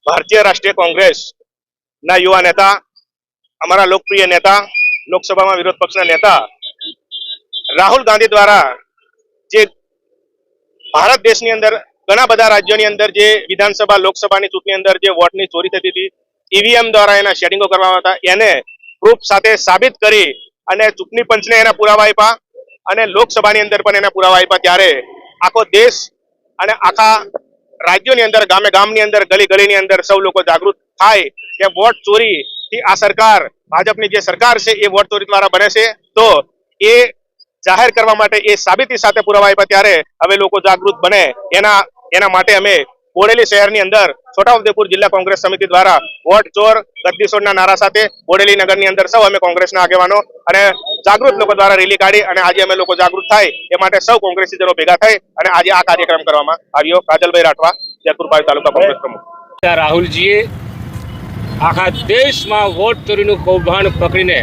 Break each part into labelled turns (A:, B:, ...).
A: भारतीय राष्ट्रीय कांग्रेस ना युवा नेता हमारा लोकप्रिय नेता लोकसभा में विरोध पक्ष नेता राहुल गांधी द्वारा जे भारत देश अंदर घना बधा राज्यों अंदर जे विधानसभा लोकसभा चूंटणी अंदर जे वोटनी चोरी थती थी ईवीएम द्वारा एना शेडिंगो करवामां हता एने प्रूफ साथे साबित करी अने चूंटणी पंचने एना पुरावा आप्या अने लोकसभानी अंदर पण एना पुरावा आप्या त्यारे आखो देश अने आखा राज्योनी अंदर गामे गामनी अंदर गली गलीनी अंदर सौ लोग जागृत थाय के वोट चोरी थी आ सरकार भाजपनी जे सरकार छे ए वोट चोरी द्वारा बने छे तो ए जाहिर करवा माटे ए साबिती साथे पुरावा आप्या त्यारे हवे लोको जागृत बने एना माटे अमे बोडेली शहेरनी अंदर छोटाउदेपुर जिल्ला कांग्रेस समिति द्वारा वोट चोर गद्दी छोड़ना नारा साथे बोडेली नगरनी अंदर सौ अमे कांग्रेसना आगेवानो अने जागृत लोको द्वारा रेली काढी अने आज अमे लोको जागृत थाय ए माटे सौ कांग्रेसीजनो भेगा थाय अने आज आ कार्यक्रम करवामां आव्यो। काजलभाई राठवा, जयपुर पावी तालुका कांग्रेस प्रमुख।
B: राहुलजीए आखा देश में वोट चोरीનું કૌભાંડ પકડીને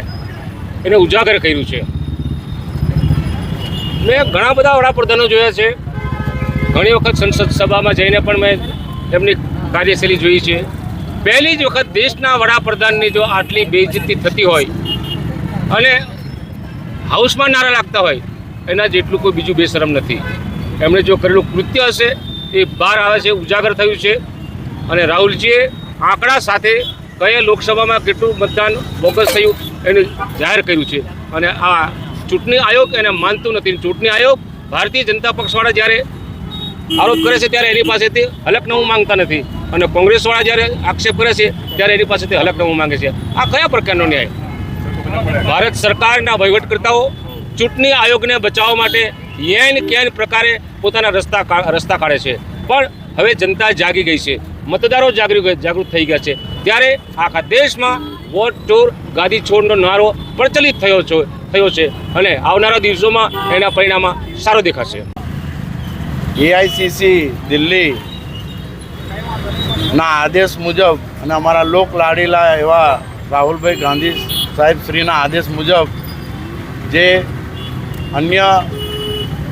B: એને ઉજાગર કર્યું છે। મેં ઘણા બધા વડાપ્રધાનો જોયા છે, ઘણી વખત સંસદ સભામાં જઈને પણ મેં એમની કાર્યશૈલી જોઈ છે। પહેલી જ વખત દેશના વડાપ્રધાનની જો આટલી બેઇજ્જતી થતી હોય અને હાઉસમાં નારા લાગતા હોય એના જેટલું કોઈ બીજું બેશરમ નથી। એમણે જો કરેલું કૃત્ય હશે એ બહાર આવે છે, ઉજાગર થયું છે। અને રાહુલજીએ આંકડા સાથે કયા લોકસભામાં કેટલું મતદાન બોગસ થયું એનું જાહેર કર્યું છે અને આ ચૂંટણી આયોગ એને માનતું નથી। ચૂંટણી આયોગ ભારતીય જનતા પક્ષવાળા જ્યારે આરોપ કરે છે ત્યારે એની પાસેથી હલફનામું માંગતા નથી અને કોંગ્રેસવાળા જ્યારે આક્ષેપ કરે છે ત્યારે એની પાસેથી હલફનામું માંગે છે। આ કયા પ્રકારનો ન્યાય? ભારત સરકારના વહીવટકર્તાઓ ચૂંટણી આયોગને બચાવવા માટે યેન કેન પ્રકારે પોતાના રસ્તા કાઢે છે, પણ હવે જનતા જાગી ગઈ છે, મતદારો જાગૃત થઈ ગયા છે। ત્યારે આખા દેશમાં વોટ ચોર ગાદી છોડનો નારો પ્રચલિત થયો છે અને આવનારા દિવસોમાં એના પરિણામમાં સારો દેખાશે।
C: એઆઈસીસી દિલ્હી ના આદેશ મુજબ અને અમારા લોક લાડીલા એવા રાહુલભાઈ ગાંધી સાહેબ શ્રીના આદેશ મુજબ જે અન્ય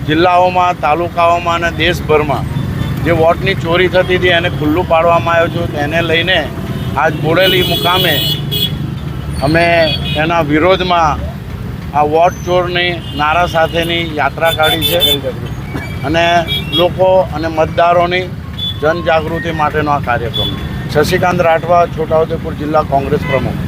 C: જિલ્લાઓમાં તાલુકાઓમાં અને દેશભરમાં જે વોટની ચોરી થતી હતી એને ખુલ્લું પાડવામાં આવ્યું છે તેને લઈને આજ બોડેલી મુકામે અમે એના વિરોધમાં આ વોટ ચોરની નારા સાથેની યાત્રા કાઢી છે અને લોકો અને મતદારોની જનજાગૃતિ માટેનો આ કાર્યક્રમ છે। શશિકાંત રાઠવા, છોટાઉદેપુર જિલ્લા કોંગ્રેસ પ્રમુખ।